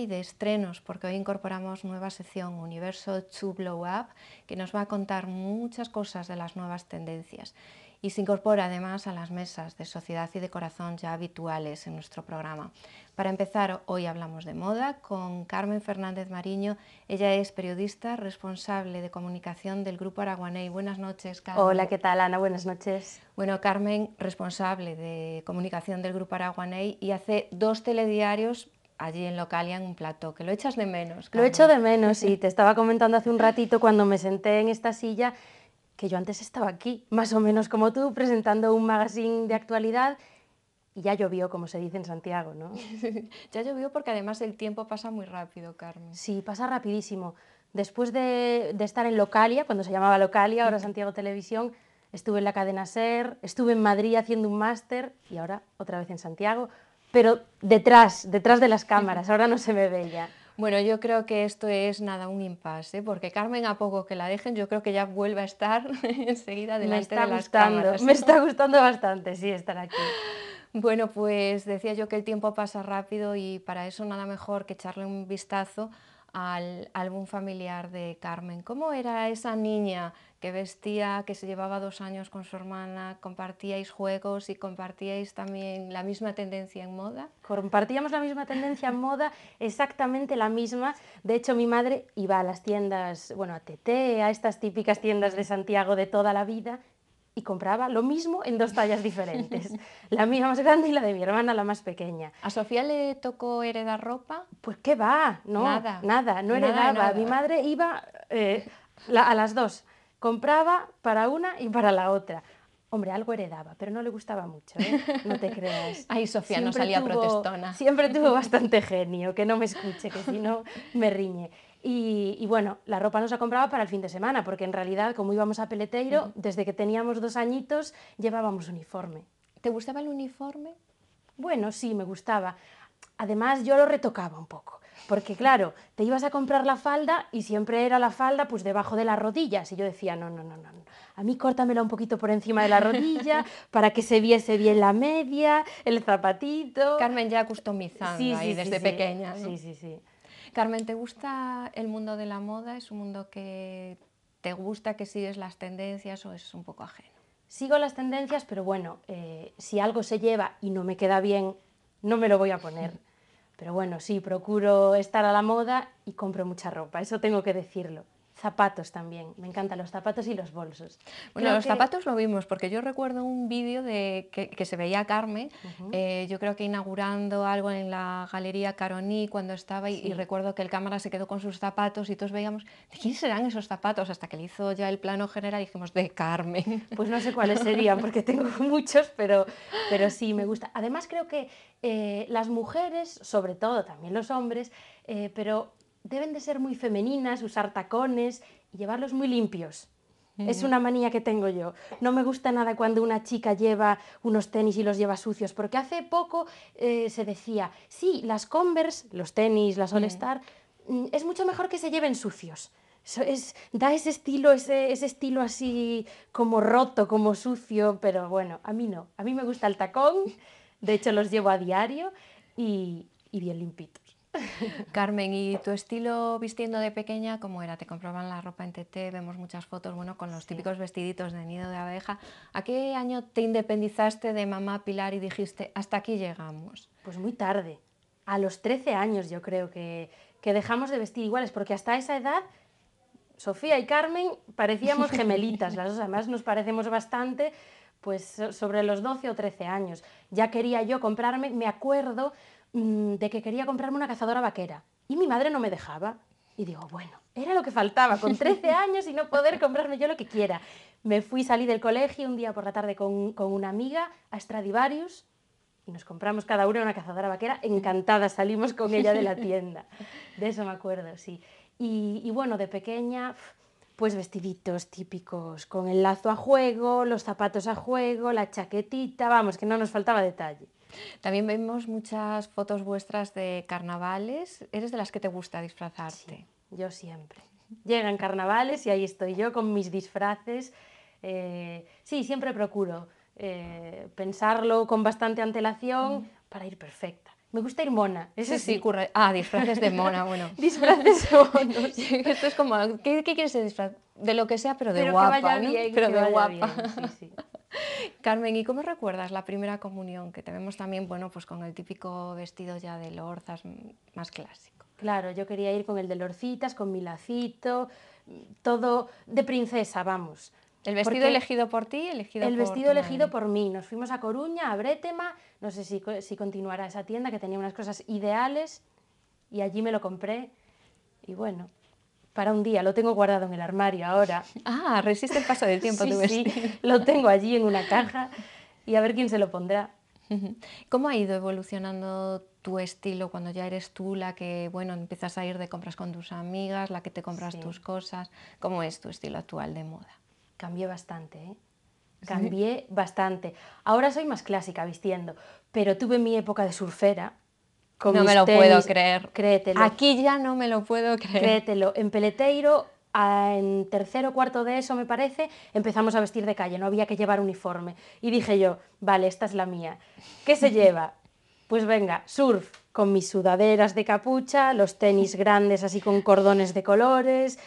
y de estrenos, porque hoy incorporamos nueva sección Universo to Blow Up, que nos va a contar muchas cosas de las nuevas tendencias. Y se incorpora además a las mesas de Sociedad y de Corazón ya habituales en nuestro programa. Para empezar, hoy hablamos de moda con Carmen Fernández Mariño. Ella es periodista responsable de comunicación del Grupo Araguaney. Buenas noches, Carmen. Hola, ¿qué tal, Ana? Buenas noches. Bueno, Carmen, responsable de comunicación del Grupo Araguaney y hace 2 telediarios allí en Localia en un plató, que lo echas de menos, Carmen. Lo echo de menos y te estaba comentando hace un ratito cuando me senté en esta silla que yo antes estaba aquí, más o menos como tú, presentando un magazine de actualidad y ya llovió, como se dice en Santiago, ¿no? Ya llovió porque además el tiempo pasa muy rápido, Carmen. Sí, pasa rapidísimo. Después de estar en Localia, cuando se llamaba Localia, ahora Santiago Televisión, estuve en la cadena SER, estuve en Madrid haciendo un máster y ahora otra vez en Santiago, pero detrás de las cámaras, ahora no se me ve ya. Bueno, yo creo que esto es nada, un impasse, porque Carmen, a poco que la dejen, yo creo que ya vuelve a estar enseguida delante de las cámaras. Me está gustando bastante, sí, estar aquí. Bueno, pues decía yo que el tiempo pasa rápido y para eso nada mejor que echarle un vistazo al álbum familiar de Carmen. ¿Cómo era esa niña que vestía, que se llevaba 2 años con su hermana, compartíais juegos y compartíais también la misma tendencia en moda? Compartíamos la misma tendencia en moda, exactamente la misma. De hecho, mi madre iba a las tiendas, bueno, a TT, a estas típicas tiendas de Santiago de toda la vida, y compraba lo mismo en 2 tallas diferentes. La mía más grande y la de mi hermana, la más pequeña. ¿A Sofía le tocó heredar ropa? Pues qué va, no, no heredaba. Nada. Mi madre iba a las 2, compraba para una y para la otra. Hombre, algo heredaba, pero no le gustaba mucho, ¿eh? No te creas. Ay, Sofía no salía protestona. Siempre tuvo bastante genio, que no me escuche, que si no me riñe. Y bueno, la ropa nos la compraba para el fin de semana, porque en realidad, como íbamos a Peleteiro, desde que teníamos 2 añitos llevábamos uniforme. ¿Te gustaba el uniforme? Bueno, sí, me gustaba. Además, yo lo retocaba un poco, porque claro, te ibas a comprar la falda y siempre era la falda pues debajo de las rodillas, y yo decía, no, a mí córtamela un poquito por encima de la rodilla, para que se viese bien la media, el zapatito... Carmen ya customizando ahí desde pequeña, ¿no? Sí. Carmen, ¿te gusta el mundo de la moda? ¿Es un mundo que te gusta, que sigues las tendencias o es un poco ajeno? Sigo las tendencias, pero bueno, si algo se lleva y no me queda bien, no me lo voy a poner. Pero bueno, sí, procuro estar a la moda y compro mucha ropa, eso tengo que decirlo. Zapatos también, me encantan los zapatos y los bolsos. Bueno, los zapatos lo vimos, porque yo recuerdo un vídeo de que se veía a Carmen, yo creo que inaugurando algo en la Galería Caroní cuando estaba, y recuerdo que el cámara se quedó con sus zapatos y todos veíamos, ¿de quién serán esos zapatos? Hasta que le hizo ya el plano general y dijimos, de Carmen. Pues no sé cuáles serían, porque tengo muchos, pero sí, me gusta. Además creo que las mujeres, sobre todo también los hombres, pero deben de ser muy femeninas, usar tacones y llevarlos muy limpios. Es una manía que tengo yo. No me gusta nada cuando una chica lleva unos tenis y los lleva sucios, porque hace poco se decía, sí, las Converse, los tenis, las All Star, es mucho mejor que se lleven sucios. Da ese estilo así como roto, como sucio, pero bueno, a mí no. A mí me gusta el tacón, de hecho los llevo a diario y bien limpitos. Carmen, ¿y tu estilo vistiendo de pequeña cómo era? Te compraban la ropa en TT, vemos muchas fotos, bueno, con los típicos vestiditos de nido de abeja. ¿A qué año te independizaste de mamá Pilar y dijiste, hasta aquí llegamos? Pues muy tarde, a los 13 años yo creo que dejamos de vestir iguales, porque hasta esa edad Sofía y Carmen parecíamos gemelitas, las dos además nos parecemos bastante, pues sobre los 12 o 13 años. Ya quería yo comprarme, me acuerdo de que quería comprarme una cazadora vaquera y mi madre no me dejaba. Y digo, bueno, era lo que faltaba, con 13 años y no poder comprarme yo lo que quiera. Salí del colegio un día por la tarde con una amiga a Stradivarius y nos compramos cada una una cazadora vaquera, encantadas salimos con ella de la tienda. De eso me acuerdo, sí. Y bueno, de pequeña, pues vestiditos típicos, con el lazo a juego, los zapatos a juego, la chaquetita, vamos, que no nos faltaba detalle. También vemos muchas fotos vuestras de carnavales. ¿Eres de las que te gusta disfrazarte? Sí, yo siempre. Llegan carnavales y ahí estoy yo con mis disfraces. Sí, siempre procuro pensarlo con bastante antelación para ir perfecta. Me gusta ir mona, eso Sí, sí. disfraces de mona, bueno. Disfraces monos. Esto es como, ¿qué quieres de disfraz? De lo que sea, pero de Pero que guapa, vaya ¿no? bien, Pero que de vaya guapa. bien, sí, sí. Carmen, ¿y cómo recuerdas la primera comunión? Que te vemos también, bueno, pues con el típico vestido ya de lorzas más clásico. Claro, yo quería ir con el de lorcitas, con mi lacito, todo de princesa, vamos. ¿El vestido Porque elegido por ti, elegido el por vestido tu elegido madre? por mí. Nos fuimos a Coruña, a Brétema, no sé si continuará esa tienda, que tenía unas cosas ideales, y allí me lo compré. Y bueno, para un día, lo tengo guardado en el armario ahora. Resiste el paso del tiempo Sí, tu sí, vestido. lo tengo allí en una caja y a ver quién se lo pondrá. ¿Cómo ha ido evolucionando tu estilo cuando ya eres tú la que, bueno, empiezas a ir de compras con tus amigas, la que te compras Sí, tus cosas? ¿Cómo es tu estilo actual de moda? cambié bastante, ¿eh? ¿Sí? Cambié bastante. Ahora soy más clásica vistiendo, pero tuve mi época de surfera con No me mis lo puedo tenis, creer. créetelo, Aquí ya no me lo puedo creer. créetelo, en Peleteiro, en tercero o cuarto de eso me parece, empezamos a vestir de calle, no había que llevar uniforme. Y dije yo, vale, esta es la mía. ¿Qué se lleva? Pues venga, surf, con mis sudaderas de capucha, los tenis grandes así con cordones de colores,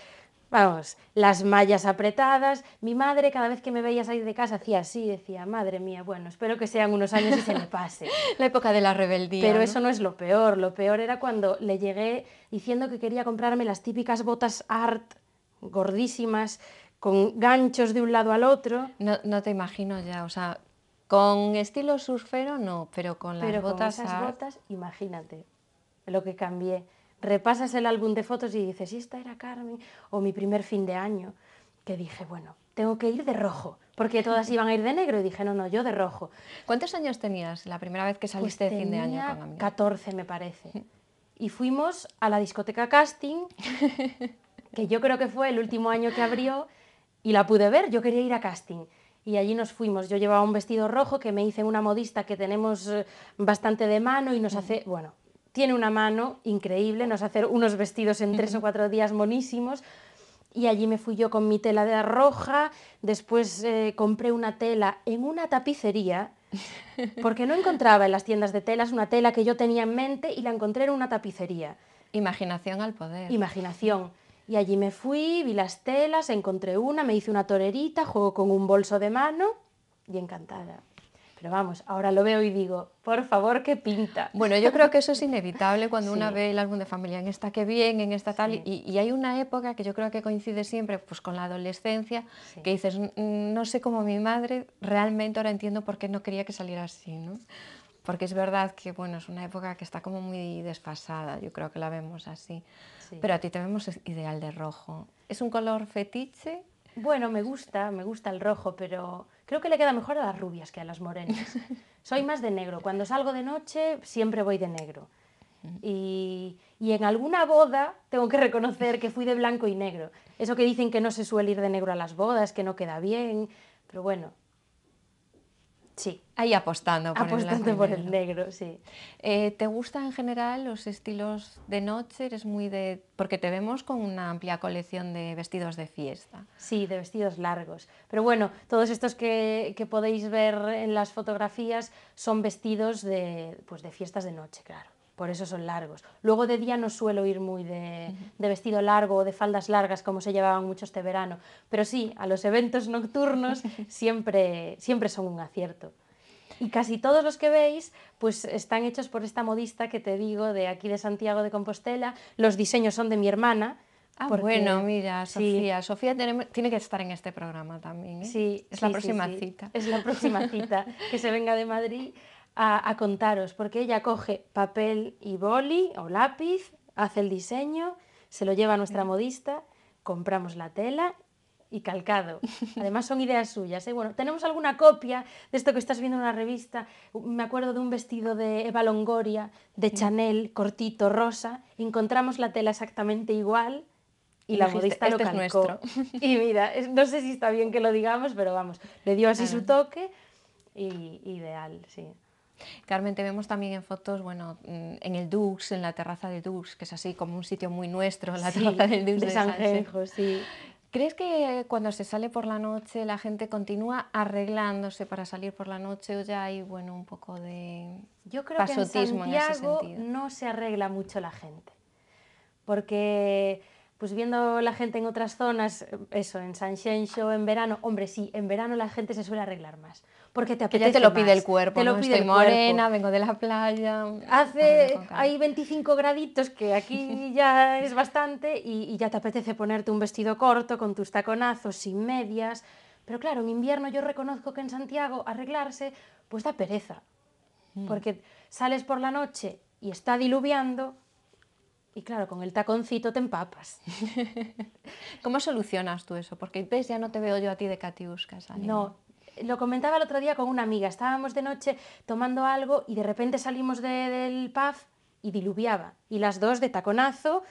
vamos, las mallas apretadas. Mi madre cada vez que me veía salir de casa hacía así, decía, madre mía, bueno, espero que sean unos años y se me pase. La época de la Pero rebeldía, ¿no? eso no es lo peor era cuando le llegué diciendo que quería comprarme las típicas botas art gordísimas, con ganchos de un lado al otro, No te imagino ya, o sea, con estilo surfero no, pero con las pero con botas esas art. botas, imagínate lo que cambié. Repasas el álbum de fotos y dices, ¿y esta era Carmen? O mi primer fin de año, que dije, bueno, tengo que ir de rojo, porque todas iban a ir de negro, y dije, no, no, yo de rojo. ¿Cuántos años tenías la primera vez que Pues saliste de fin de año tenía con amigas? 14, me parece. Y fuimos a la discoteca Casting, que yo creo que fue el último año que abrió, y la pude ver, yo quería ir a Casting. Y allí nos fuimos, yo llevaba un vestido rojo que me hice una modista que tenemos bastante de mano y nos hace, bueno, tiene una mano increíble, nos hace unos vestidos en 3 o 4 días monísimos. Y allí me fui yo con mi tela de roja, después compré una tela en una tapicería, porque no encontraba en las tiendas de telas una tela que yo tenía en mente y la encontré en una tapicería. Imaginación al poder. Imaginación. Y allí me fui, vi las telas, encontré una, me hice una torerita, juego con un bolso de mano y encantada. Pero vamos, ahora lo veo y digo, por favor, qué pinta. Bueno, yo creo que eso es inevitable cuando una Sí, ve el álbum de familia en esta que bien, en esta tal, sí, y hay una época que yo creo que coincide siempre pues, con la adolescencia, sí. que dices, no sé cómo mi madre, realmente ahora entiendo por qué no quería que saliera así, ¿no? Porque es verdad que, bueno, es una época que está como muy desfasada, yo creo que la vemos así. Sí. Pero a ti te vemos ideal de rojo. ¿Es un color fetiche? Bueno, me gusta el rojo, pero creo que le queda mejor a las rubias que a las morenas. Soy más de negro. Cuando salgo de noche siempre voy de negro. Y en alguna boda tengo que reconocer que fui de blanco y negro. Eso que dicen que no se suele ir de negro a las bodas, que no queda bien, pero bueno, sí, Ahí apostando por el blanco apostando y por el negro. negro, sí. ¿Te gustan en general los estilos de noche? Eres muy de... Porque te vemos con una amplia colección de vestidos de fiesta. Sí, de vestidos largos. Pero bueno, todos estos que podéis ver en las fotografías son vestidos pues de fiestas de noche, claro. Por eso son largos. Luego de día no suelo ir muy de vestido largo o de faldas largas como se llevaban mucho este verano. Pero sí, a los eventos nocturnos siempre son un acierto. Y casi todos los que veis pues están hechos por esta modista que te digo de aquí de Santiago de Compostela. Los diseños son de mi hermana. Bueno, Porque mira, sí, Sofía. Sofía tiene que estar en este programa también, ¿eh? sí, Es la sí, sí, próxima sí. cita. Es la próxima cita que se venga de Madrid a contaros, porque ella coge papel y boli o lápiz, hace el diseño, se lo lleva a nuestra modista, compramos la tela y calcado. Además son ideas suyas, ¿eh? Bueno, tenemos alguna copia de esto que estás viendo en una revista. Me acuerdo de un vestido de Eva Longoria, de Chanel, cortito, rosa. Encontramos la tela exactamente igual y Y la dijiste, modista lo este es calcó. nuestro. Y mira, no sé si está bien que lo digamos, pero vamos, le dio así Claro. su toque y ideal, sí. Carmen, te vemos también en fotos, bueno, en el Dux, en la terraza del Dux, que es así como un sitio muy nuestro, la Sí, terraza del Dux de de Sanse. Sanjenjo, sí. ¿Crees que cuando se sale por la noche la gente continúa arreglándose para salir por la noche o ya hay, bueno, un poco de Yo creo que en pasotismo en ese Santiago sentido? no se arregla mucho la gente, porque pues viendo la gente en otras zonas, eso, en Sanxenxo, en verano, hombre, sí, en verano la gente se suele arreglar más, porque te Que ya te apetece lo pide el más, cuerpo, te lo ¿no? pide Estoy el cuerpo. morena, vengo de la playa, arreglo con calma. Hay 25 graditos, que aquí ya es bastante, y ya te apetece ponerte un vestido corto con tus taconazos, sin medias. Pero claro, en invierno yo reconozco que en Santiago arreglarse pues da pereza, porque sales por la noche y está diluviando y claro, con el taconcito te empapas. ¿Cómo solucionas tú eso? Porque ves, ya no te veo yo a ti de Katiuska saliendo. No, lo comentaba el otro día con una amiga, estábamos de noche tomando algo y de repente salimos del pub y diluviaba, y las dos de taconazo,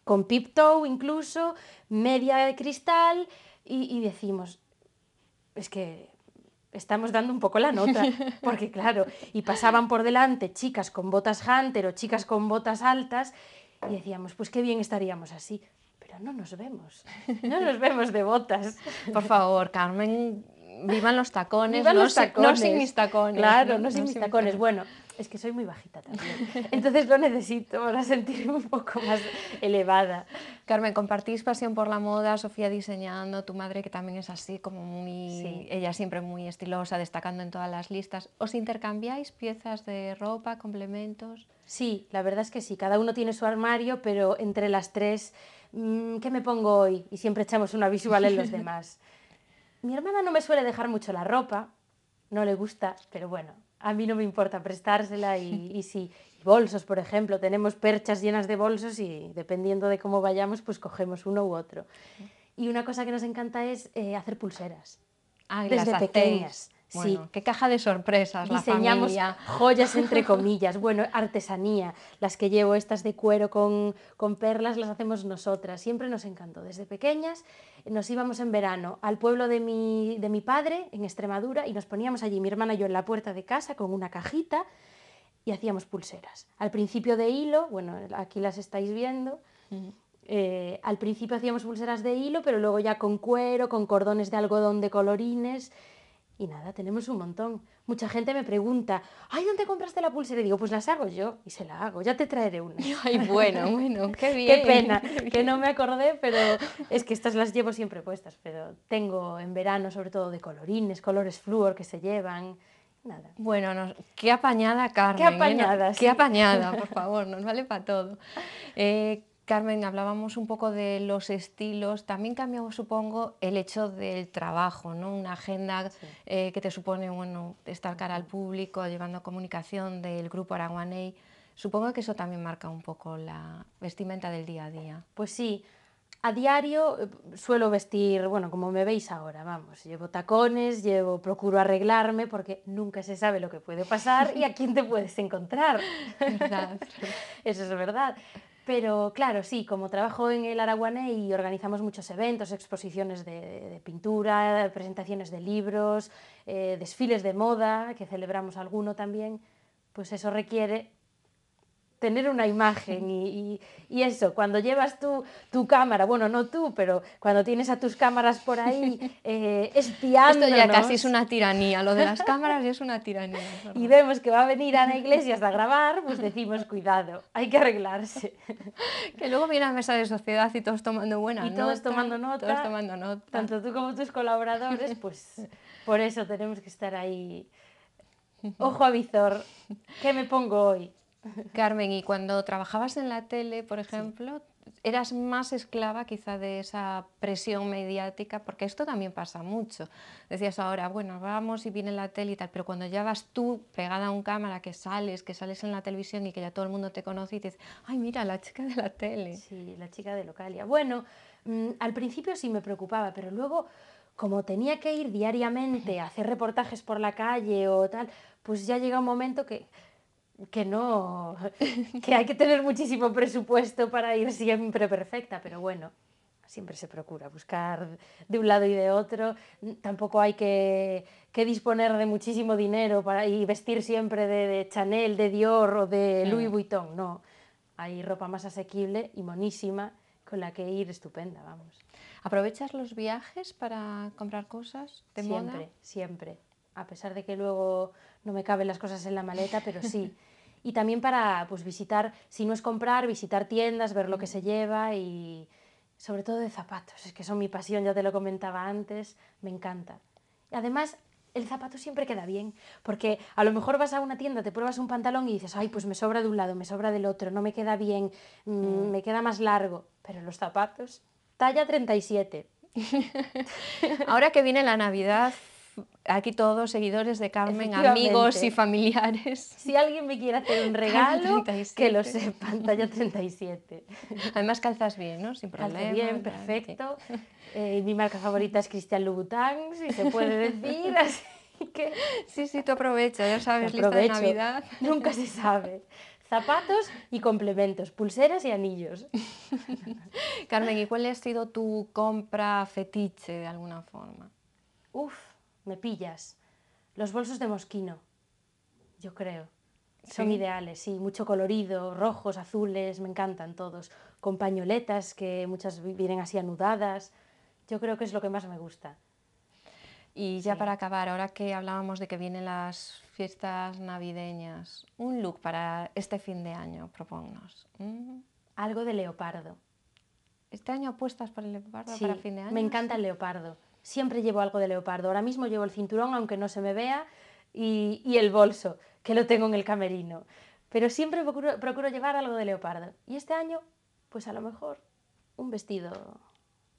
con pip-toe incluso, media de cristal, y decimos, es que estamos dando un poco la nota, porque claro, y pasaban por delante chicas con botas Hunter o chicas con botas altas, y decíamos, pues qué bien estaríamos así, pero no nos vemos de botas. Por favor, Carmen, vivan los tacones, ¡Vivan los no sin tacones! mis tacones. Claro, ¿no? no sin mis sin tacones. Bueno, es que soy muy bajita también, entonces lo necesito para sentirme un poco más elevada. Carmen, compartís pasión por la moda, Sofía diseñando, tu madre que también es así, como muy, Sí. ella siempre muy estilosa, destacando en todas las listas. ¿Os intercambiáis piezas de ropa, complementos? Sí, la verdad es que sí, cada uno tiene su armario, pero entre las tres, ¿qué me pongo hoy? Y siempre echamos una visual en los demás. Mi hermana no me suele dejar mucho la ropa, no le gusta, pero bueno, a mí no me importa prestársela y sí. Y bolsos, por ejemplo, tenemos perchas llenas de bolsos y dependiendo de cómo vayamos, pues cogemos uno u otro. Y una cosa que nos encanta es hacer pulseras, Ah, las desde hacéis. pequeñas, sí. Bueno, qué caja de sorpresas, la Diseñamos familia. joyas entre comillas, bueno, artesanía, las que llevo estas de cuero con perlas las hacemos nosotras, siempre nos encantó, desde pequeñas nos íbamos en verano al pueblo de mi padre en Extremadura y nos poníamos allí, mi hermana y yo en la puerta de casa con una cajita y hacíamos pulseras, al principio de hilo, bueno, aquí las estáis viendo, al principio hacíamos pulseras de hilo, pero luego ya con cuero, con cordones de algodón de colorines. Y nada, tenemos un montón. Mucha gente me pregunta, ay, ¿dónde compraste la pulsera? Y digo, pues las hago yo. Y se la hago, ya te traeré una. Ay, bueno, qué bien. Qué pena qué que bien. no me acordé, pero es que estas las llevo siempre puestas. Pero tengo en verano sobre todo de colorines, colores flúor que se llevan. Nada. Bueno, qué apañada Qué Carmen, apañada, qué sí. apañada, por favor, nos vale para todo. Carmen, hablábamos un poco de los estilos, también cambió, supongo, el hecho del trabajo, ¿no? Una agenda Sí. que te supone, bueno, estar cara al público, llevando comunicación del grupo Araguaney. Supongo que eso también marca un poco la vestimenta del día a día. Pues sí, a diario suelo vestir, bueno, como me veis ahora, vamos, llevo tacones, procuro arreglarme porque nunca se sabe lo que puede pasar y a quién te puedes encontrar. ¿Verdad? Eso es verdad. Pero claro, sí, como trabajo en el Araguané y organizamos muchos eventos, exposiciones de pintura, presentaciones de libros, desfiles de moda, que celebramos alguno también, pues eso requiere tener una imagen y eso, cuando llevas tu cámara, bueno, no tú, pero cuando tienes a tus cámaras por ahí espiándonos. Esto ya casi es una tiranía, lo de las cámaras ya es una tiranía. Y vemos que va a venir Ana Iglesias a grabar, pues decimos, cuidado, hay que arreglarse. Que luego viene a mesa de sociedad y todos tomando buena Y nota. todos tomando nota, Todos tomando nota. tanto tú como tus colaboradores, pues por eso tenemos que estar ahí. Ojo a visor, ¿qué me pongo hoy? Carmen, y cuando trabajabas en la tele, por ejemplo, eras más esclava quizá de esa presión mediática, porque esto también pasa mucho. Decías ahora, bueno, vamos y viene la tele y tal, pero cuando ya vas tú pegada a un cámara, que sales en la televisión y que ya todo el mundo te conoce y te dice, ay, mira, la chica de la tele. Sí, la chica de Localia. Bueno, al principio sí me preocupaba, pero luego, como tenía que ir diariamente a hacer reportajes por la calle o tal, pues ya llega un momento que no, que hay que tener muchísimo presupuesto para ir siempre perfecta, pero bueno, siempre se procura buscar de un lado y de otro. Tampoco hay que disponer de muchísimo dinero y vestir siempre de Chanel, de Dior o de Louis Vuitton, no. Hay ropa más asequible y monísima con la que ir estupenda, vamos. ¿Aprovechas los viajes para comprar cosas de moda? Siempre, siempre. A pesar de que luego no me caben las cosas en la maleta, pero sí. Y también para pues, visitar, si no es comprar, visitar tiendas, ver lo que se lleva y sobre todo de zapatos. Es que son mi pasión, ya te lo comentaba antes, me encanta. Además, el zapato siempre queda bien, porque a lo mejor vas a una tienda, te pruebas un pantalón y dices, ay, pues me sobra de un lado, me sobra del otro, no me queda bien, me queda más largo. Pero los zapatos, talla 37. Ahora que viene la Navidad, aquí todos, seguidores de Carmen, amigos y Efectivamente. familiares. Si alguien me quiere hacer un Carmen regalo, 37. que lo sepan, talla 37. Además calzas bien, ¿no? Sin Calzo problema. bien, perfecto. Mi marca favorita es Christian Louboutin, si se puede decir, así que Sí, sí, tú aprovecha, ya sabes, lista de aprovecho. Navidad. Nunca se sabe. Zapatos y complementos, pulseras y anillos. Carmen, ¿y cuál ha sido tu compra fetiche de alguna forma? Uf, me pillas. Los bolsos de Moschino, yo creo. Son ¿Sí? ideales, sí, mucho colorido, rojos, azules, me encantan todos. Con pañoletas que muchas vienen así anudadas. Yo creo que es lo que más me gusta. Y ya Sí. para acabar, ahora que hablábamos de que vienen las fiestas navideñas, un look para este fin de año, propónnos. Algo de leopardo. ¿Este año apuestas por el leopardo Sí, para fin de año? me encanta el leopardo. Siempre llevo algo de leopardo. Ahora mismo llevo el cinturón, aunque no se me vea, y el bolso, que lo tengo en el camerino. Pero siempre procuro llevar algo de leopardo. Y este año, pues a lo mejor, un vestido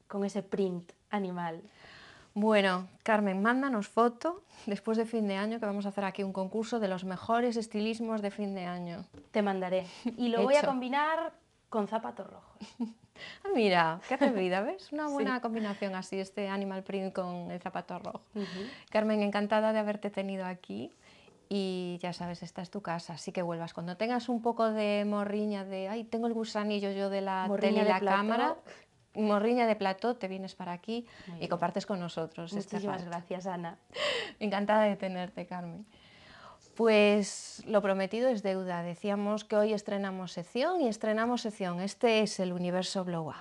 con ese print animal. Bueno, Carmen, mándanos foto después de fin de año, que vamos a hacer aquí un concurso de los mejores estilismos de fin de año. Te mandaré. Y lo voy a Hecho. combinar con zapatos rojos. Ah, mira, qué atrevida, ¿ves? Una buena Sí. combinación así, este animal print con el zapato rojo. Ujú. Carmen, encantada de haberte tenido aquí. Y ya sabes, esta es tu casa, así que vuelvas. Cuando tengas un poco de morriña de, ay, tengo el gusanillo yo de la Morriña tele y de la plató. cámara, morriña de plató, te vienes para aquí Muy y bien. compartes con nosotros este Muchísimas rato. gracias, Ana. Encantada de tenerte, Carmen. Pues lo prometido es deuda. Decíamos que hoy estrenamos sección y estrenamos sección. Este es el Universo Blow Up.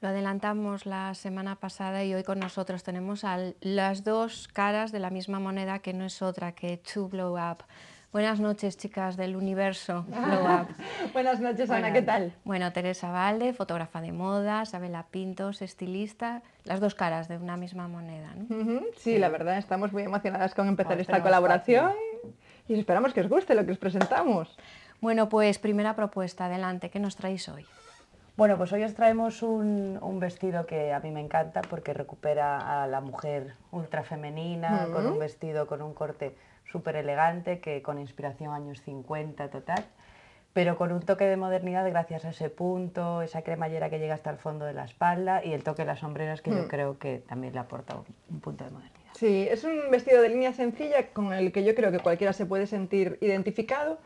Lo adelantamos la semana pasada y hoy con nosotros tenemos las dos caras de la misma moneda, que no es otra que To Blow Up. Buenas noches, chicas del Universo Blow Up. Buenas noches, Ana, ¿qué tal? Bueno, Teresa Valde, fotógrafa de moda, Sabela Pintos, estilista, las dos caras de una misma moneda, ¿no? Sí, la verdad, estamos muy emocionadas con empezar Esto esta no es colaboración y esperamos que os guste lo que os presentamos. Bueno, pues primera propuesta, adelante, ¿qué nos traéis hoy? Bueno, pues hoy os traemos un vestido que a mí me encanta porque recupera a la mujer ultra femenina, con un vestido con un corte súper elegante, que con inspiración años 50 total, pero con un toque de modernidad gracias a ese punto, esa cremallera que llega hasta el fondo de la espalda y el toque de las sombreras que yo creo que también le aporta un punto de modernidad. Sí, es un vestido de línea sencilla con el que yo creo que cualquiera se puede sentir identificado.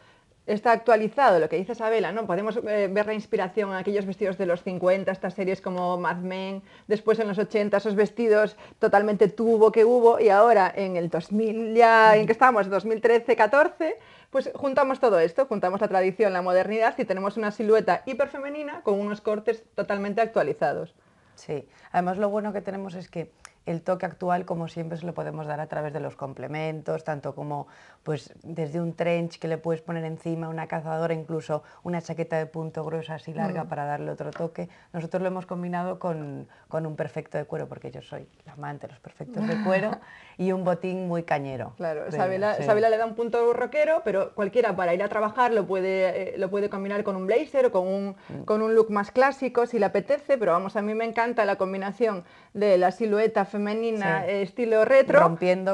Está actualizado, lo que dice Sabela, ¿no? Podemos ver la inspiración en aquellos vestidos de los 50, estas series como Mad Men, después en los 80, esos vestidos totalmente tubo que hubo, y ahora en el 2000 ya, en que estamos, 2013-14, pues juntamos todo esto, juntamos la tradición, la modernidad y tenemos una silueta hiperfemenina con unos cortes totalmente actualizados. Sí, además lo bueno que tenemos es que el toque actual, como siempre, se lo podemos dar a través de los complementos, tanto como pues desde un trench que le puedes poner encima, una cazadora, incluso una chaqueta de punto gruesa así larga para darle otro toque. Nosotros lo hemos combinado con un perfecto de cuero, porque yo soy la amante de los perfectos de cuero, y un botín muy cañero. Claro, Sí. Sabela le da un punto rockero, pero cualquiera para ir a trabajar lo puede combinar con un blazer o con un look más clásico si le apetece, pero vamos, a mí me encanta la combinación de la silueta femenina estilo retro,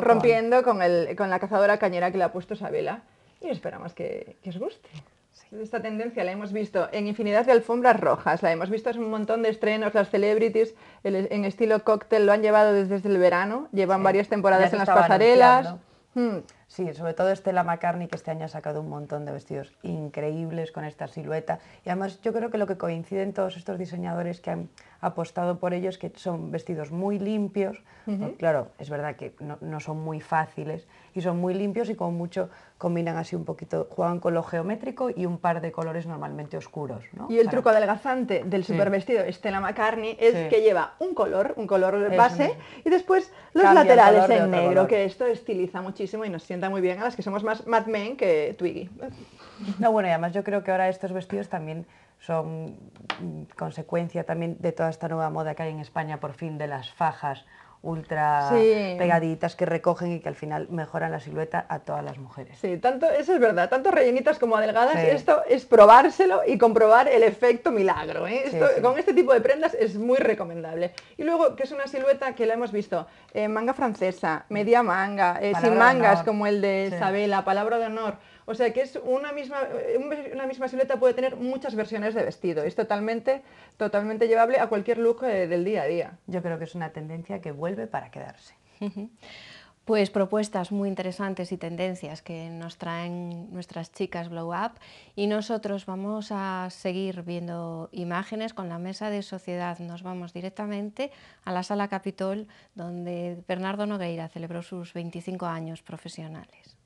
rompiendo con la cazadora cañera que le ha puesto Sabela, y esperamos que os guste. Esta tendencia la hemos visto en infinidad de alfombras rojas, la hemos visto en un montón de estrenos, las celebrities en estilo cóctel lo han llevado desde el verano, llevan varias temporadas en las pasarelas. Sí, sobre todo Stella McCartney, que este año ha sacado un montón de vestidos increíbles con esta silueta. Y además yo creo que lo que coincide en todos estos diseñadores que han apostado por ellos, que son vestidos muy limpios. Claro, es verdad que no son muy fáciles y son muy limpios y como mucho combinan así un poquito, juegan con lo geométrico y un par de colores normalmente oscuros, ¿no? Y el truco adelgazante del supervestido Stella McCartney es que lleva un color base, y después los laterales en negro, que esto estiliza muchísimo y nos sienta muy bien a las que somos más Mad Men que Twiggy. No, bueno, y además yo creo que ahora estos vestidos también son consecuencia también de toda esta nueva moda que hay en España, por fin, de las fajas ultra pegaditas que recogen y que al final mejoran la silueta a todas las mujeres. Sí, tanto, eso es verdad, tanto rellenitas como adelgadas, esto es probárselo y comprobar el efecto milagro, ¿eh? Con este tipo de prendas es muy recomendable. Y luego, que es una silueta que la hemos visto manga francesa, media manga, sin mangas, como el de Isabela, palabra de honor. O sea que es una misma silueta puede tener muchas versiones de vestido. Es totalmente llevable a cualquier look del día a día. Yo creo que es una tendencia que vuelve para quedarse. Pues propuestas muy interesantes y tendencias que nos traen nuestras chicas Glow Up, y nosotros vamos a seguir viendo imágenes con la mesa de sociedad. Nos vamos directamente a la Sala Capitol, donde Bernardo Nogueira celebró sus 25 años profesionales.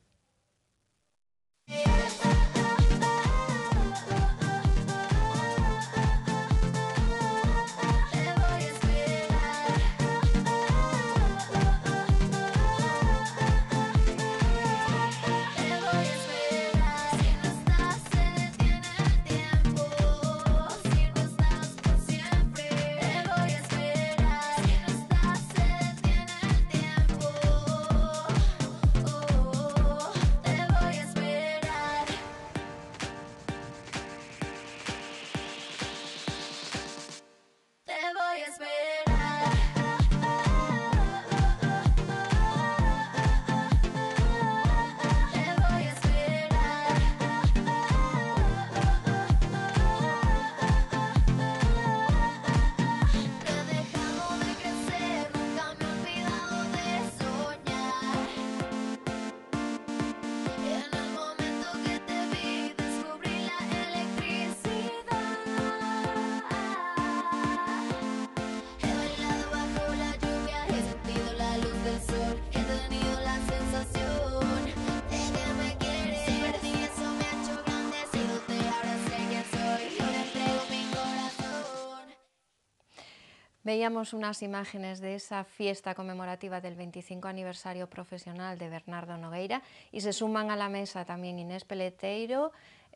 Veíamos unas imágenes de esa fiesta conmemorativa del 25 aniversario profesional de Bernardo Nogueira, y se suman a la mesa también Inés Peleteiro,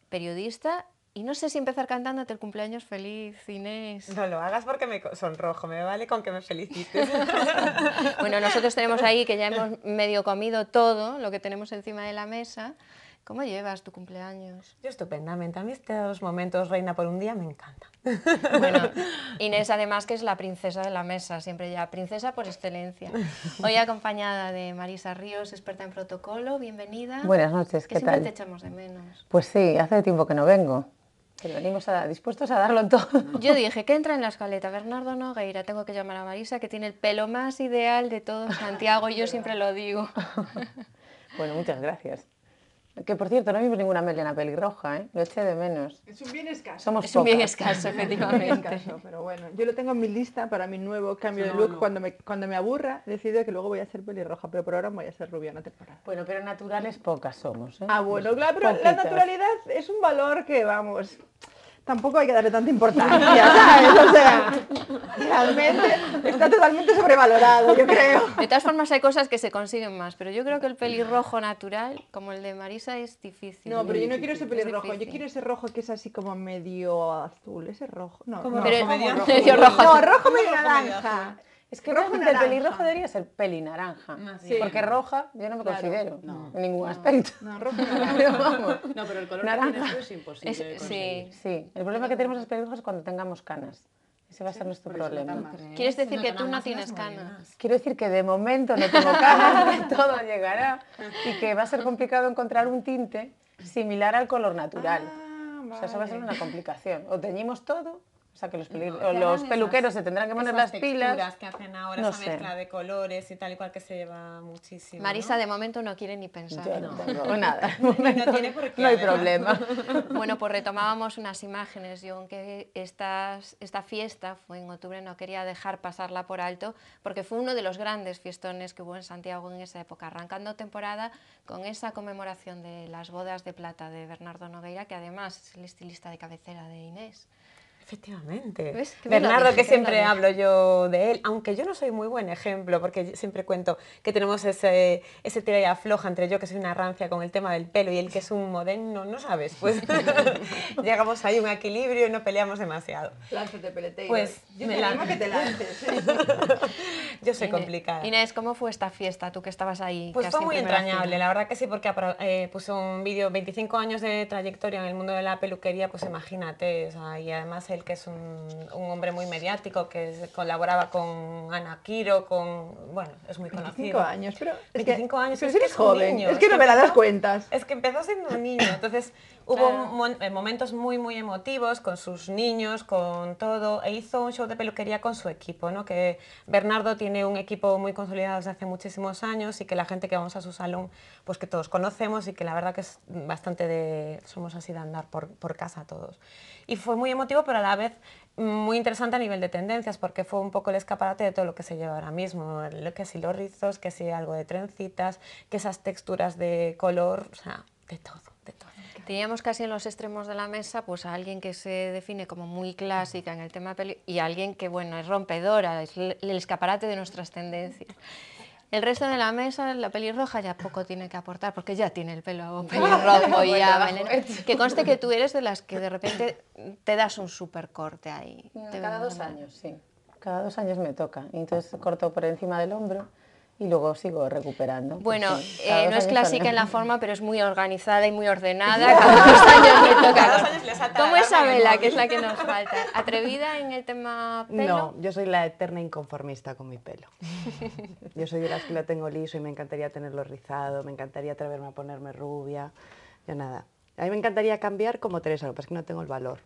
periodista, y no sé si empezar cantándote el cumpleaños feliz, Inés. No lo hagas porque me sonrojo, me vale con que me felicites. Bueno, nosotros tenemos ahí que ya hemos medio comido todo lo que tenemos encima de la mesa. ¿Cómo llevas tu cumpleaños? Yo estupendamente, a mí estos momentos reina por un día me encantan. Bueno, Inés además que es la princesa de la mesa, siempre ya princesa por excelencia. Hoy acompañada de Marisa Ríos, experta en protocolo, bienvenida. Buenas noches, ¿qué tal? Siempre te echamos de menos. Pues sí, hace tiempo que no vengo, pero venimos dispuestos a darlo todo. Yo dije, ¿qué entra en la escaleta? Bernardo Nogueira, tengo que llamar a Marisa, que tiene el pelo más ideal de todo Santiago, y yo siempre lo digo. Bueno, muchas gracias. Que por cierto, no vimos ninguna melena pelirroja, ¿eh? Lo eché de menos. Es un bien escaso. Somos es un bien pocas. escaso, efectivamente. Escaso, pero bueno, yo lo tengo en mi lista para mi nuevo cambio de look. Cuando me aburra, decido que luego voy a ser pelirroja, pero por ahora voy a ser rubia una temporada. Bueno, pero naturales pocas somos, ¿eh? Ah, bueno, claro, pero la naturalidad es un valor que, vamos, tampoco hay que darle tanta importancia, ¿sabes? O sea, realmente está totalmente sobrevalorado, yo creo. De todas formas hay cosas que se consiguen más, pero yo creo que el pelirrojo natural, como el de Marisa, es difícil. No, pero yo no quiero ese pelirrojo, yo quiero ese rojo que es así como medio azul, ese rojo. No, no, pero medio rojo. No, rojo medio naranja. Es que realmente el pelirrojo debería ser pelinaranja, Sí. porque roja yo no me considero no, en ningún aspecto. No, rojo naranja. Pero vamos, No, pero el color naranja. que tienes tú es imposible de conseguir. Sí, el problema que tenemos los pelirrojos es cuando tengamos canas. Ese va a ser nuestro problema. ¿Quieres decir que tú no tienes canas? Quiero decir que de momento no tengo canas, que todo llegará y que va a ser complicado encontrar un tinte similar al color natural. O sea, eso va a ser una complicación. O teñimos todo O sea, que los Harán peluqueros se tendrán que poner esas las pilas. texturas que hacen ahora, No esa sé. mezcla de colores y tal y cual que se lleva muchísimo. Marisa ¿no? de momento no quiere ni pensar. Yo no tengo nada. No tiene por qué, No hay además. problema. Bueno, pues retomábamos unas imágenes. Yo, aunque esta fiesta fue en octubre, no quería dejar pasarla por alto, porque fue uno de los grandes fiestones que hubo en Santiago en esa época, arrancando temporada con esa conmemoración de las bodas de plata de Bernardo Nogueira, que además es el estilista de cabecera de Inés. Efectivamente. ¿Ves? Que me lo Bernardo, dije, que que me lo siempre dije. hablo yo de él, aunque yo no soy muy buen ejemplo, porque siempre cuento que tenemos ese tira y afloja entre yo, que soy una rancia con el tema del pelo, y él, que es un moderno, no sabes, pues llegamos ahí a un equilibrio y no peleamos demasiado. Lánzate, peleteiro. Pues yo me te animo a lanzo. que te lances. Yo soy complicada. Inés, ¿cómo fue esta fiesta? Tú que estabas ahí. Pues casi fue en muy primera entrañable, fila. la verdad que sí, porque puso un vídeo, 25 años de trayectoria en el mundo de la peluquería, pues imagínate, o sea, y además él, que es un hombre muy mediático, que colaboraba con Ana Quiro, bueno, es muy 25 conocido. años, pero... 25 años, pero es si que eres es un joven, niño, es que no me la das cuentas. Es que empezó siendo un niño, entonces hubo momentos muy, muy emotivos con sus niños, con todo, e hizo un show de peluquería con su equipo, ¿no? Que Bernardo tiene un equipo muy consolidado desde hace muchísimos años, y que la gente que vamos a su salón, pues que todos conocemos, y que la verdad que es bastante somos así de andar por casa todos. Y fue muy emotivo, pero a la vez muy interesante a nivel de tendencias, porque fue un poco el escaparate de todo lo que se lleva ahora mismo, que si los rizos, que si algo de trencitas, que esas texturas de color, o sea, de todo, de todo. Teníamos casi en los extremos de la mesa pues a alguien que se define como muy clásica en el tema peli y a alguien que, bueno, es rompedora, es el escaparate de nuestras tendencias. El resto de la mesa, la pelirroja ya poco tiene que aportar, porque ya tiene el pelo pelirrojo y ya melena. Que conste que tú eres de las que de repente te das un super corte ahí. Cada 2 años, sí. Cada 2 años me toca. Y entonces corto por encima del hombro y luego sigo recuperando. Bueno, Pues sí, cada 2 no es años clásica también. en la forma, pero es muy organizada y muy ordenada. Cada 2 años le toca. Cada 2 años le salta la Como alarma en el Isabela, que móvil. es la que nos falta. ¿Atrevida en el tema pelo? No, yo soy la eterna inconformista con mi pelo. Yo soy de las que lo tengo liso y me encantaría tenerlo rizado, me encantaría atreverme a ponerme rubia. Yo nada. A mí me encantaría cambiar como Teresa, lo que pasa es que no tengo el valor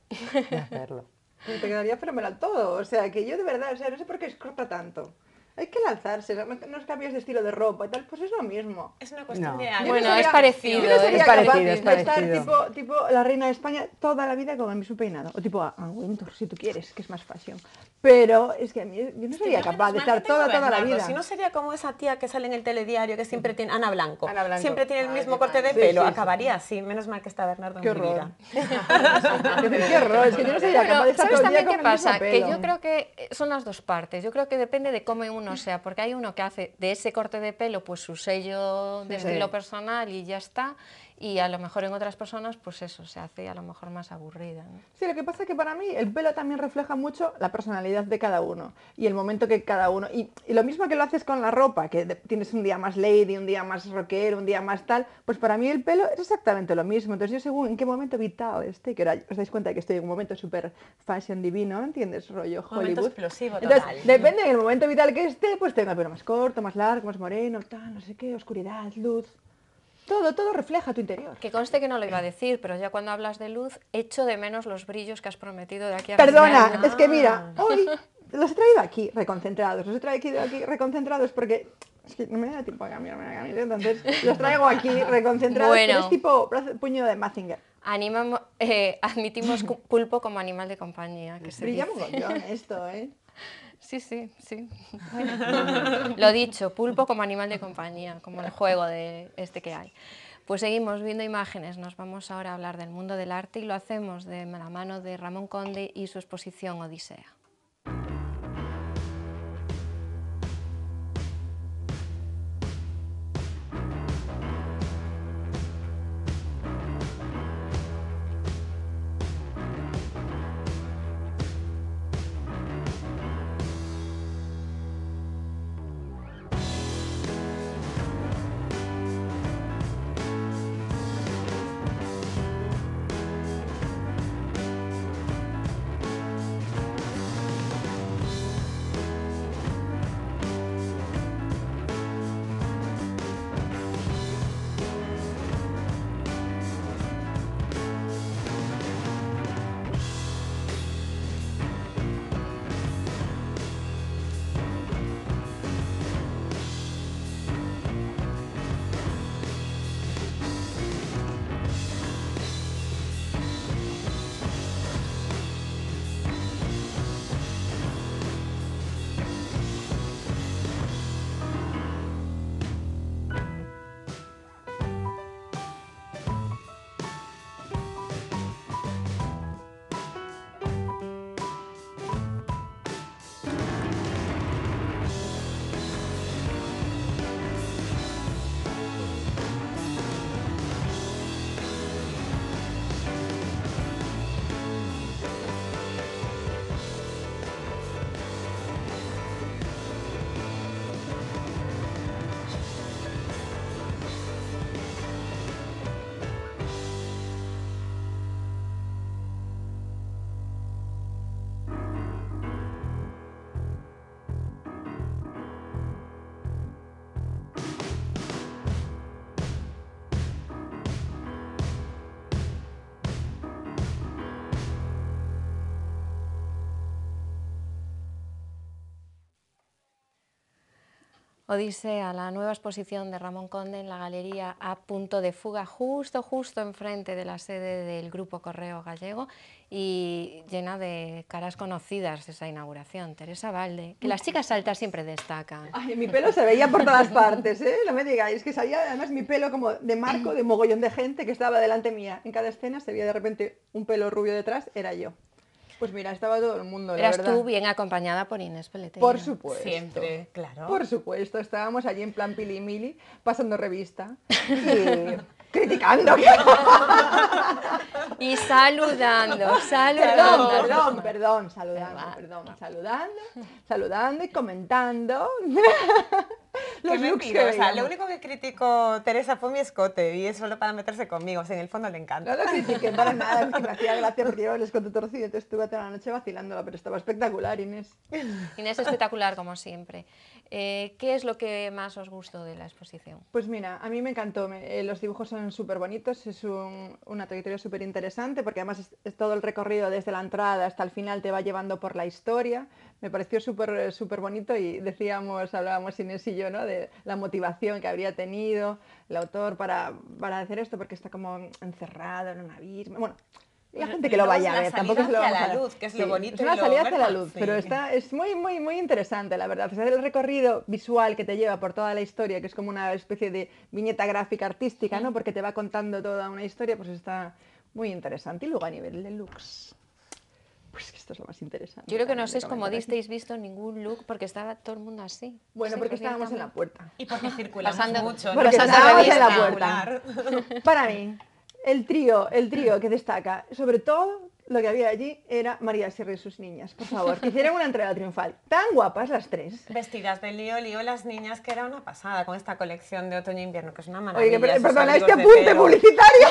de hacerlo. Te quedaría fenomenal todo. O sea, que yo de verdad, o sea, no sé por qué escorta tanto. Hay que lanzarse, no cambios de estilo de ropa y tal, pues es lo mismo. Es una cuestión No. de Yo años. Bueno, no sería- es parecido, Yo no sería es capaz parecido, es de estar parecido. tipo la reina de España toda la vida con el mismo peinado. O tipo Anne Wintour, si tú quieres, que es más fashion. Pero es que a mí, yo no sería capaz de estar toda la vida. Si no sería como esa tía que sale en el telediario, que siempre tiene, Ana Blanco, Ana Blanco. siempre tiene el Ay, mismo qué corte de mal. pelo, Sí, sí, acabaría así, menos mal que está Bernardo Qué en mi horror. vida. Qué horror, es que yo no sería capaz de Bueno, estar ¿sabes todo el día también con qué el mismo pasa? Que pelo. yo creo que son las dos partes. Yo creo que depende de cómo uno sea, porque hay uno que hace de ese corte de pelo pues su sello de Sí. estilo personal y ya está, y a lo mejor en otras personas pues eso, se hace a lo mejor más aburrida, ¿no? Sí, lo que pasa es que para mí el pelo también refleja mucho la personalidad de cada uno y el momento que cada uno... Y lo mismo que lo haces con la ropa, que tienes un día más lady, un día más rockero, un día más tal, pues para mí el pelo es exactamente lo mismo. Entonces yo según en qué momento vital esté, que ahora os dais cuenta que estoy en un momento súper fashion divino, ¿entiendes? Rollo Momento Hollywood. explosivo Entonces, total. depende del momento vital que esté, pues tengo el pelo más corto, más largo, más moreno, tal, no sé qué, oscuridad, luz... Todo refleja tu interior. Que conste que no lo iba a decir, pero ya cuando hablas de luz, echo de menos los brillos que has prometido de aquí a Perdona, mañana. es que mira, hoy los he traído aquí reconcentrados, los he traído aquí reconcentrados porque es que no me da tiempo a cambiarme la camiseta, entonces los traigo aquí reconcentrados, Bueno. pero es tipo puño de Mazinger. Admitimos pulpo como animal de compañía. Que se Brilla dice. mogollón esto, ¿eh? Sí, sí, sí. Bueno, lo dicho, pulpo como animal de compañía, como el juego de este que hay. Pues seguimos viendo imágenes, nos vamos ahora a hablar del mundo del arte y lo hacemos de la mano de Ramón Conde y su exposición Odisea. Odisea, la nueva exposición de Ramón Conde en la Galería A Punto de Fuga, justo enfrente de la sede del Grupo Correo Gallego, y llena de caras conocidas esa inauguración. Teresa Valde, que las chicas altas siempre destacan. Ay, mi pelo se veía por todas partes, ¿eh? No me digáis, que salía además mi pelo como de marco de mogollón de gente que estaba delante mía. En cada escena se veía de repente un pelo rubio detrás, era yo. Pues mira, estaba todo el mundo, la Eras verdad. tú bien acompañada por Inés Peleteiro. Por supuesto. Siempre, claro. Por supuesto, estábamos allí en plan pili-mili, pasando revista y criticando. Y saludando. Saludando y comentando. Qué Los looks que mentirosa. Lo veíamos. único que criticó Teresa fue mi escote y es solo para meterse conmigo. O sea, en el fondo le encanta. No lo critiqué para nada, es que me hacía gracia porque yo el escote torcido, entonces estuve toda la noche vacilándola, pero estaba espectacular, Inés. Inés, espectacular como siempre. ¿Qué es lo que más os gustó de la exposición? Pues mira, a mí me encantó, los dibujos son súper bonitos, es una trayectoria súper interesante porque además es todo el recorrido desde la entrada hasta el final te va llevando por la historia. Me pareció súper bonito y hablábamos Inés y yo, ¿no? De la motivación que habría tenido el autor para hacer esto, porque está como encerrado en un abismo. Bueno, la gente que lo vaya a ver, tampoco se lo vamos a la luz, que es lo bonito. Es una salida hacia la luz, sí. pero es muy interesante, la verdad. Hacer el recorrido visual que te lleva por toda la historia, que es como una especie de viñeta gráfica artística, ¿no? Porque te va contando toda una historia, pues está muy interesante. Y luego a nivel de looks, pues que esto es lo más interesante. Yo creo que no también sé de es como comentar aquí. disteis visto ningún look porque estaba todo el mundo así. Bueno, Sí, porque pues estábamos en la directamente. puerta. Y porque circulamos Pasando- mucho. Porque Pasando estábamos en la revista. puerta. Para mí, el trío que destaca, sobre todo lo que había allí, era María Sierra y sus niñas. Por favor, que hicieran una entrega triunfal. Tan guapas las tres. Vestidas de lío las niñas, que era una pasada con esta colección de otoño-invierno, que es una maravilla. Oye, esos perdona, abrigos este de apunte pelo. publicitario.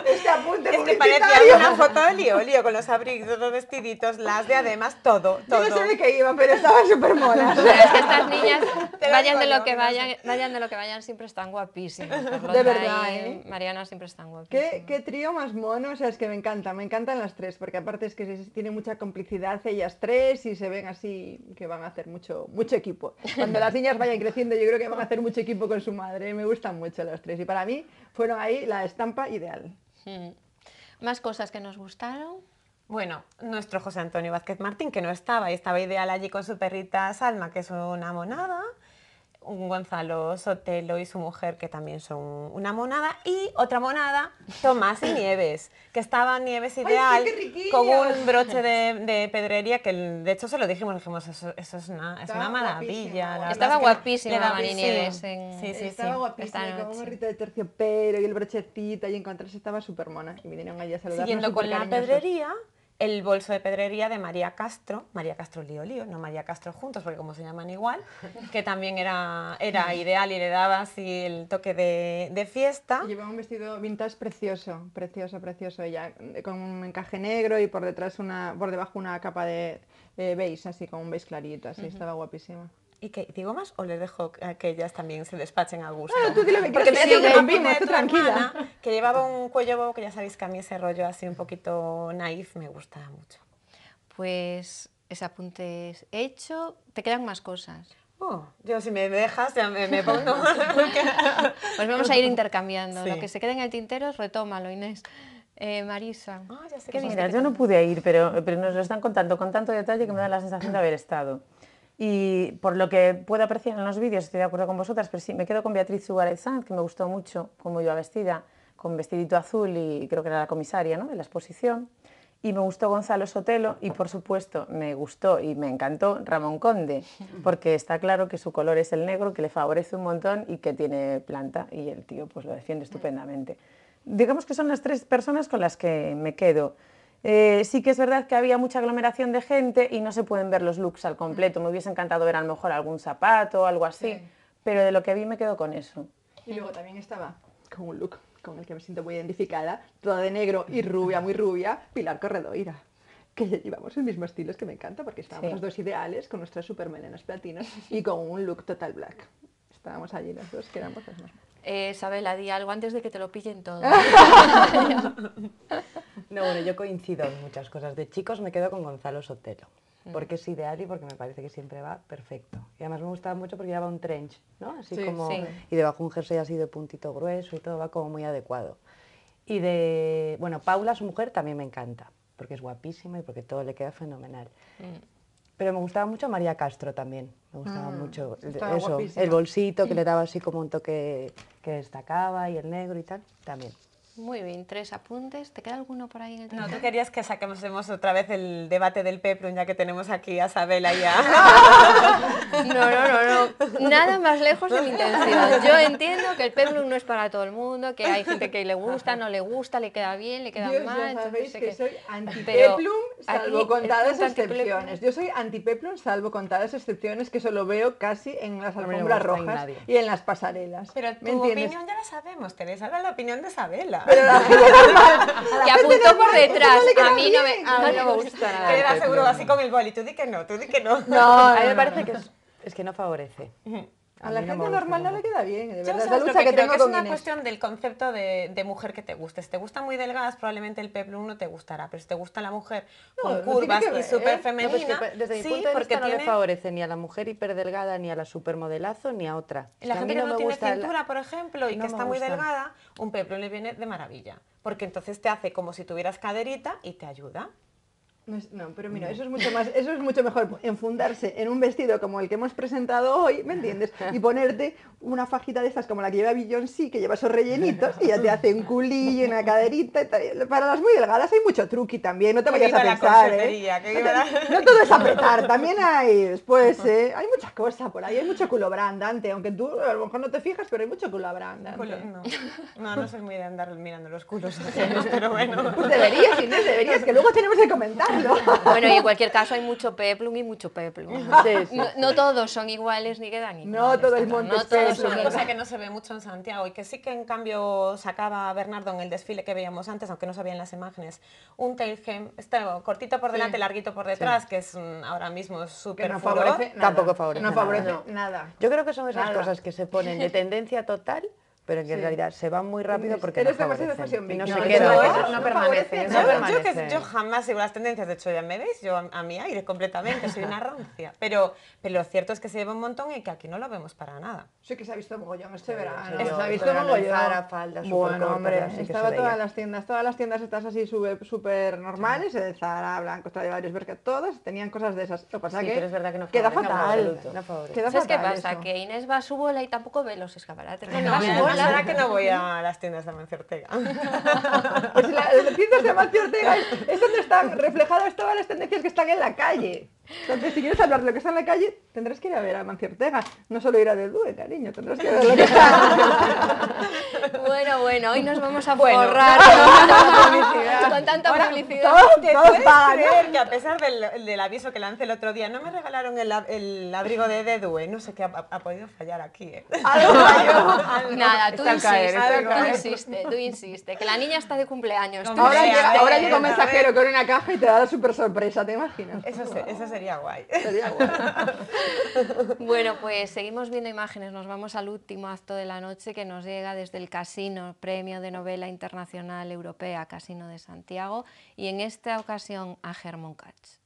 Este apunte Es que publicitario. parecía una foto de lío con los abrigos, los vestiditos, las diademas, todo. Yo no sé de qué iban, pero estaban súper monas. Pero es que estas niñas, Te lo vayan de digo lo que yo, vayan de lo que vayan, siempre están guapísimas. De verdad, ¿eh? Mariana siempre están guapísimas. ¿Qué trío más mono? O sea, es que me encantan las tres, porque aparte es que tienen mucha complicidad ellas tres y se ven así que van a hacer mucho equipo. Cuando las niñas vayan creciendo yo creo que van a hacer mucho equipo con su madre, me gustan mucho las tres y para mí fueron ahí la estampa ideal. Más cosas que nos gustaron. Bueno, nuestro José Antonio Vázquez Martín, que no estaba, y estaba ideal allí con su perrita Salma, que es una monada, un Gonzalo Sotelo y su mujer, que también son una monada, y otra monada, Tomás y Nieves, que estaba Nieves ideal, qué riquillos! con un broche de pedrería, que de hecho se lo dijimos, eso es una Estaba maravilla. guapísima. la verdad Estaba es que guapísima le da- Mari sí, Nieves. sí, Estaba sí. guapísima, esta con un noche. gorrito de terciopelo y el brochecito y encontrarse estaba súper mona. Y vinieron allí a saludarnos. Siguiendo con la supercariñosos. pedrería, el bolso de pedrería de María Castro Lío, no María Castro juntos, porque como se llaman igual, que también era ideal y le daba así el toque de fiesta. Y llevaba un vestido vintage precioso ella, con un encaje negro y por debajo una capa de beige, así con un beige clarito, así, estaba guapísima. ¿Y qué? ¿Digo más o les dejo que ellas también se despachen a gusto? Tú dile que Porque quieras, me que que rompimos, tú tranquila. que llevaba un cuello bobo, que ya sabéis que a mí ese rollo así un poquito naif me gusta mucho. Pues ese apunte es hecho. Te quedan más cosas. Yo si me dejas ya me pongo... Pues vamos a ir intercambiando. Sí. Lo que se quede en el tintero, retómalo, Inés. Marisa, ya sé ¿qué que viste? Mira, yo no pude ir, pero nos lo están contando con tanto detalle que me da la sensación de haber estado. Y por lo que puedo apreciar en los vídeos, estoy de acuerdo con vosotras, pero sí, me quedo con Beatriz Suárez Sanz, que me gustó mucho cómo iba vestida, con vestidito azul y creo que era la comisaria, ¿no?, de la exposición. Y me gustó Gonzalo Sotelo y, por supuesto, me gustó y me encantó Ramón Conde, porque está claro que su color es el negro, que le favorece un montón y que tiene planta, y el tío pues lo defiende estupendamente. Digamos que son las tres personas con las que me quedo. Sí que es verdad que había mucha aglomeración de gente y no se pueden ver los looks al completo. Me hubiese encantado ver a lo mejor algún zapato o algo así, Sí. pero de lo que vi me quedo con eso. Y luego también estaba con un look con el que me siento muy identificada, toda de negro y rubia, muy rubia, Pilar Corredoira. Que ya llevamos el mismo estilo, es que me encanta porque estábamos Sí. los dos ideales con nuestras super melenas platinos y con un look total black. Estábamos allí los dos, que éramos las más. Sabela, di algo antes de que te lo pillen todo. No, bueno, yo coincido en muchas cosas. De chicos me quedo con Gonzalo Sotelo. porque es ideal y porque me parece que siempre va perfecto. Y además me gustaba mucho porque llevaba un trench, ¿no? Así Sí, como, sí. y debajo un jersey así de puntito grueso y todo va como muy adecuado. Y de, bueno, Paula, su mujer, también me encanta, porque es guapísima y porque todo le queda fenomenal. Pero me gustaba mucho María Castro también, me gustaba mucho estaba eso, guapísima. el bolsito que le daba así como un toque que destacaba y el negro y tal, también. Muy bien, 3 apuntes. ¿Te queda alguno por ahí en el No, tintero? tú querías que saquemos otra vez el debate del peplum, ya que tenemos aquí a Sabela y a... No. Nada más lejos de mi intención. Yo entiendo que el peplum no es para todo el mundo, que hay gente que le gusta, no le gusta, le queda bien, le queda Yo mal. ya entonces sabéis sé que soy Pero antipeplum, salvo aquí, contadas el punto excepciones. Yo soy antipeplum, salvo contadas excepciones, que eso lo veo casi en las mí no me alfombras gusta en rojas nadie. y en las pasarelas. Pero ¿Me tu entiendes? opinión ya la sabemos, Teresa, ahora la opinión de Sabela. Pero la gente normal, a la que gente apuntó por normal, eso detrás. no le queda A mí no me, bien. a mí no me gusta nada. Que el era peplum. seguro así con el boli, tú di que no, tú di que no. No, A mí me no, parece no. que es que no favorece. A la mí no gente me gusta normal no nada. le queda bien, de Yo verdad. sabes La lo lucha que creo tengo es con una Inés. cuestión del concepto de mujer que te guste. Si te gustan muy delgadas, probablemente el peplum no te gustará, pero si te gusta la mujer con No tiene curvas que y ver. súper No, pues que femenina, desde mi sí, punto de porque vista no le tiene... favorece ni a la mujer hiperdelgada, ni a la supermodelazo, ni a otra. Es La que a gente mí que no me tiene gusta cintura, por ejemplo, y no que me está muy gusta. delgada, un peplum le viene de maravilla, porque entonces te hace como si tuvieras caderita y te ayuda. No, pero mira, eso es mucho mejor enfundarse en un vestido como el que hemos presentado hoy, ¿me entiendes? Y ponerte una fajita de estas como la que lleva Beyoncé, que lleva esos rellenitos y ya te hace un culillo, una caderita y tal. Para las muy delgadas hay mucho truqui también, no te Que vayas a viva la pensar, corsetería, que viva No todo es apretar, también hay después, hay mucha cosa por ahí, hay mucho culo brandante, aunque tú a lo mejor no te fijas, pero hay mucho culo brandante. No soy muy de andar mirando los culos ajenos, pero bueno. Pues deberías, Inés, deberías, que luego tenemos que comentarlo. Bueno, y en cualquier caso hay mucho peplum y mucho peplum. Sí. No todos son iguales ni quedan iguales. No todo el Tata, monte no es todos peplum, son Una iguales. cosa que no se ve mucho en Santiago y que sí que en cambio sacaba Bernardo en el desfile que veíamos antes, aunque no se veían las imágenes, un tail hem, cortito por delante, larguito por detrás, que es ahora mismo Que súper no furor. favorece nada. Tampoco favorece No nada, favorece no. nada. Yo creo que son esas Nada. cosas que se ponen de tendencia total, pero que en Sí. realidad se van muy rápido porque Eres no demasiado favorecen. fashion Y no victim. se No, queda. yo- con eso. no permanece, No nada. permanece. Yo jamás sigo las tendencias, de hecho ya me veis, yo a mi aire completamente, soy una rancia. Pero lo cierto es que se lleva un montón y que aquí no lo vemos para nada. Sí que se ha visto mogollón este verano. sí, Se yo, ha este visto verano en mogollón. Zara, faldas Bueno, supercortas, hombre, así que se estaba veía. todas las tiendas estas así súper normales, de Zara, Blanco, Stradivarius, Bershka, todas tenían cosas de esas. Lo que pasa Sí, que pero es verdad que no queda favorece, fatal. no favorece. Queda ¿Sabes qué fatal pasa? eso. Que Inés va a su bola y tampoco ve los escaparates. No, Va a y su además bola. será que no voy a las tiendas de Amancio Ortega. Pues las tiendas de Amancio Ortega es donde están reflejadas todas las tendencias que están en la calle. Entonces, si quieres hablar de lo que está en la calle, tendrás que ir a ver a Amancio Ortega. No solo ir a Del Due, cariño, tendrás que ver lo que está. Bueno, hoy nos vamos a Bueno. forrar con tanta publicidad. ¿Te Todos puedes pagan, ¿no? creer que a pesar del aviso que lancé el otro día, no me regalaron el abrigo de Dedue? No sé qué ha podido fallar aquí, ¿eh? Nada, tú Está al caer, insiste, tú insiste, que la niña está de cumpleaños. tú Hombre, insiste. Ahora llega un a mensajero con una caja y te da la súper sorpresa, ¿te imaginas? Eso sería guay. Sería guay. Bueno, pues seguimos viendo imágenes, nos vamos al último acto de la noche que nos llega desde el Casino, Premio de Novela Internacional Europea, Casino de Santiago, y en esta ocasión a Hermon Katz.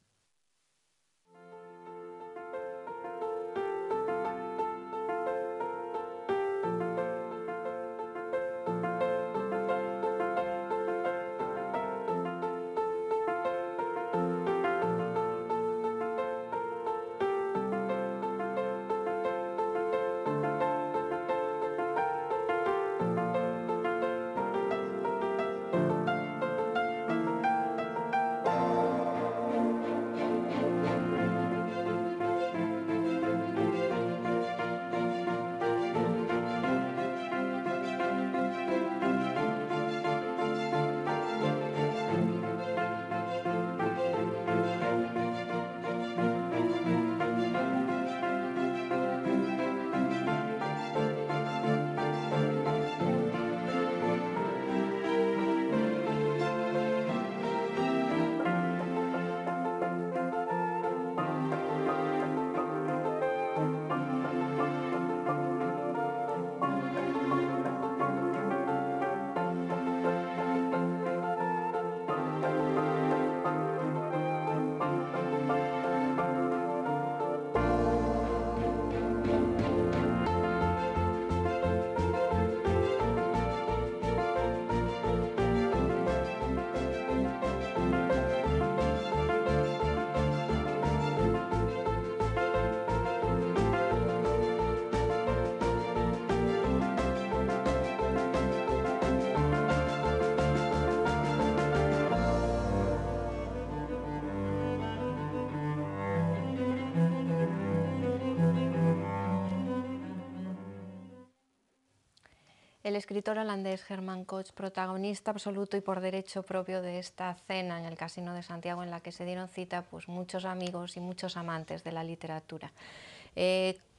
El escritor holandés Herman Koch, protagonista absoluto y por derecho propio de esta cena en el Casino de Santiago en la que se dieron cita pues, muchos amigos y muchos amantes de la literatura.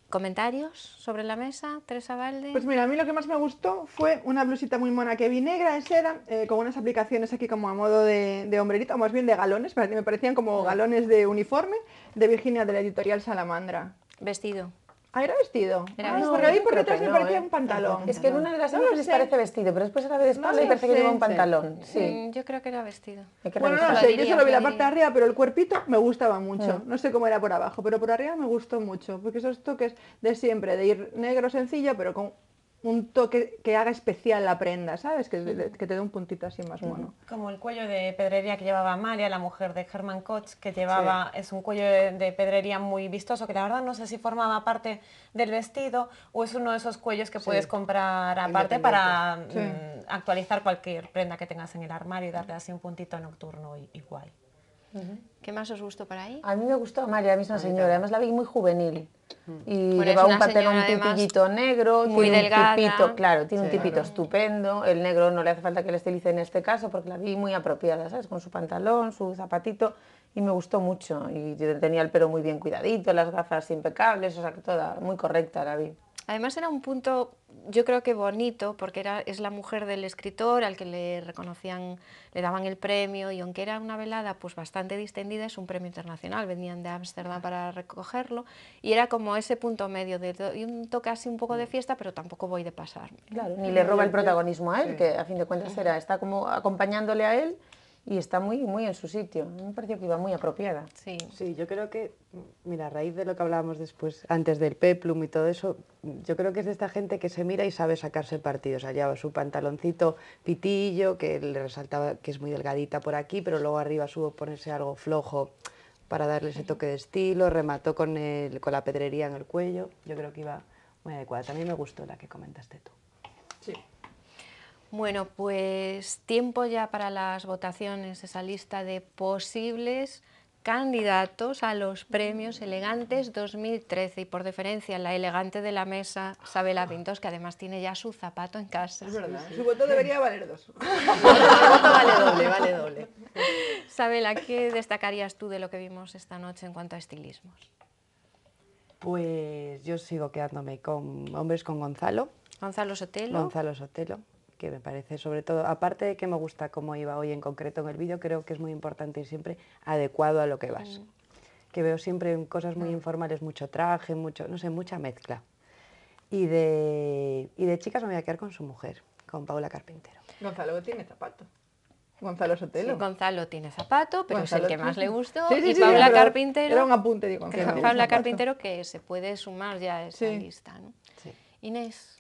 ¿Comentarios sobre la mesa, Teresa Valde? Pues mira, a mí lo que más me gustó fue una blusita muy mona que vi negra de seda, con unas aplicaciones aquí como a modo de hombrerito, o más bien de galones, me parecían como galones de uniforme, de Virginia, de la editorial Salamandra. Vestido. Ah, era vestido. Era Porque vestido. ahí por creo detrás que me no, parecía un pantalón. Es que en una de las No lo imágenes sé. parece vestido, pero después a la de espalda No y lo parece que sé. lleva un pantalón. Sí. Yo creo que era vestido. Hay que Bueno, no revisar. lo Lo sé, yo dirías, solo vi lo la parte de dirías. arriba, pero el cuerpito me gustaba mucho. No sé cómo era por abajo, pero por arriba me gustó mucho, porque esos toques de siempre, de ir negro sencillo, pero con un toque que haga especial la prenda, ¿sabes? Que te dé un puntito así más mono. Como el cuello de pedrería que llevaba Amalia, la mujer de Herman Koch, que llevaba, es un cuello de pedrería muy vistoso, que la verdad no sé si formaba parte del vestido o es uno de esos cuellos que puedes comprar aparte para actualizar cualquier prenda que tengas en el armario y darle así un puntito nocturno y guay. ¿Qué más os gustó por ahí? A mí me gustó Amalia, la misma señora, además la vi muy juvenil. Y Bueno, lleva es un una pantalón señora, además, tipillito negro, muy tiene delgada. un tipito, claro, tiene un tipito estupendo, el negro no le hace falta que le estilice en este caso porque la vi muy apropiada, ¿sabes? Con su pantalón, su zapatito y me gustó mucho y tenía el pelo muy bien cuidadito, las gafas impecables, o sea que toda muy correcta la vi. Además era un punto, yo creo que bonito, porque es la mujer del escritor al que le reconocían, le daban el premio, y aunque era una velada pues bastante distendida, es un premio internacional, venían de Ámsterdam para recogerlo, y era como ese punto medio, y un toque así un poco de fiesta, pero tampoco voy de pasarme. Claro, ni le roba el protagonismo a él, que a fin de cuentas está como acompañándole a él y está muy, muy en su sitio. Me pareció que iba muy apropiada. Sí. Sí, yo creo que, mira, a raíz de lo que hablábamos después, antes del peplum y todo eso, yo creo que es de esta gente que se mira y sabe sacarse partido. O sea, lleva su pantaloncito pitillo, que le resaltaba que es muy delgadita por aquí, pero luego arriba subo ponerse algo flojo para darle ese toque de estilo, remató con la pedrería en el cuello. Yo creo que iba muy adecuada. También me gustó la que comentaste tú. Sí. Bueno, pues tiempo ya para las votaciones, esa lista de posibles candidatos a los premios Elegantes 2013 y por deferencia la elegante de la mesa, Sabela Pintos, que además tiene ya su zapato en casa. Es verdad, su voto debería valer 2. Vale doble. Sabela, ¿qué destacarías tú de lo que vimos esta noche en cuanto a estilismos? Pues yo sigo quedándome con hombres con Gonzalo. Gonzalo Sotelo. Que me parece sobre todo, aparte de que me gusta cómo iba hoy en concreto en el vídeo, creo que es muy importante ir siempre adecuado a lo que vas. Que veo siempre en cosas muy informales, mucho traje, mucho, no sé, mucha mezcla. Y de chicas me voy a quedar con su mujer, con Paula Carpintero. Gonzalo tiene zapato. Gonzalo Sotelo. Sí, Gonzalo tiene zapato, pero Gonzalo es el que más le gustó. Sí, sí, y sí, Paula pero Carpintero. Era un apunte, digo. que tiene Paula zapato. Carpintero que se puede sumar ya a esa Sí. lista, ¿no? Sí. Inés.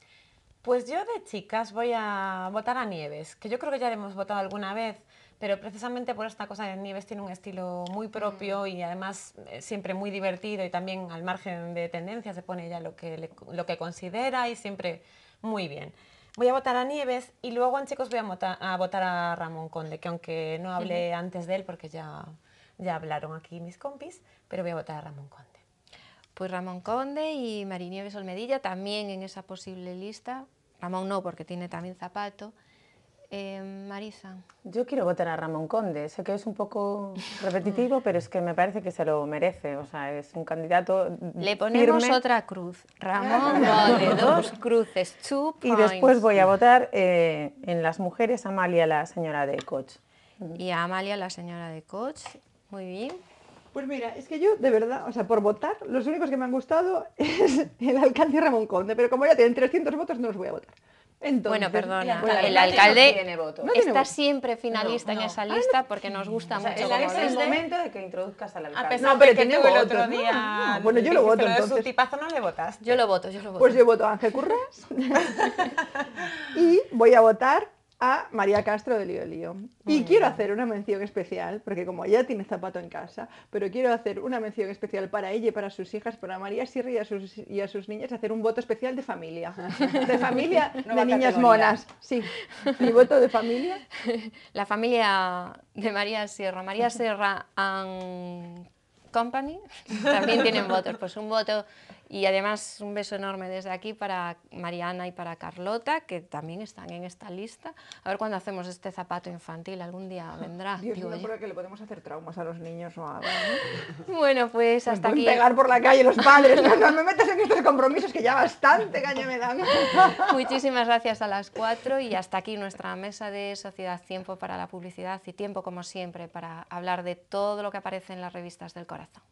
Pues yo de chicas voy a votar a Nieves, que yo creo que ya le hemos votado alguna vez, pero precisamente por esta cosa de Nieves tiene un estilo muy propio y además siempre muy divertido y también al margen de tendencias se pone ella lo que considera y siempre muy bien. Voy a votar a Nieves y luego en chicos voy a votar a Ramón Conde, que aunque no hablé antes de él porque ya hablaron aquí mis compis, pero voy a votar a Ramón Conde. Pues Ramón Conde y Marinieves Olmedilla también en esa posible lista. Ramón no, porque tiene también zapato. Marisa. Yo quiero votar a Ramón Conde, sé que es un poco repetitivo, pero es que me parece que se lo merece, o sea, es un candidato Le ponemos firme. otra cruz. Ramón Conde, 2 cruces, 2 Y points. después voy a votar en las mujeres a Amalia, la señora de Koch. Y a Amalia, la señora de Koch. Muy bien. Pues mira, es que yo, de verdad, o sea, por votar, los únicos que me han gustado es el alcalde y Ramón Conde, pero como ya tienen 300 votos, no los voy a votar. Entonces, Bueno, perdona, el el alcalde alcalde no tiene voto. No tiene está voto. siempre finalista en esa lista porque nos gusta mucho. Es como el lista. momento de que introduzcas al A alcalde. pesar No, pero de que tiene tú el votos, otro ¿no? día No, bueno, yo lo dijiste voto, lo de su entonces. tipazo, no le votaste. Yo lo voto. Pues yo voto a Ángel Currás y voy a votar a María Castro de Lío Lío. Y quiero hacer una mención especial, porque como ya tiene zapato en casa, pero quiero hacer una mención especial para ella y para sus hijas, para María Sierra y a sus niñas, hacer un voto especial de familia. De familia de niñas monas. Sí, mi voto de familia. La familia de María Sierra and Company, también tienen votos. Pues un voto Y además un beso enorme desde aquí para Mariana y para Carlota, que también están en esta lista. A ver cuándo hacemos este zapato infantil, algún día vendrá. Dios digo mío, yo. porque le podemos hacer traumas a los niños o algo, ¿no? Bueno, pues Nos hasta pueden aquí. pegar por la calle los padres. No, no me metas en estos compromisos que ya bastante caña me dan. Muchísimas gracias a las 4 y hasta aquí nuestra mesa de sociedad. Tiempo para la publicidad y tiempo, como siempre, para hablar de todo lo que aparece en las revistas del corazón.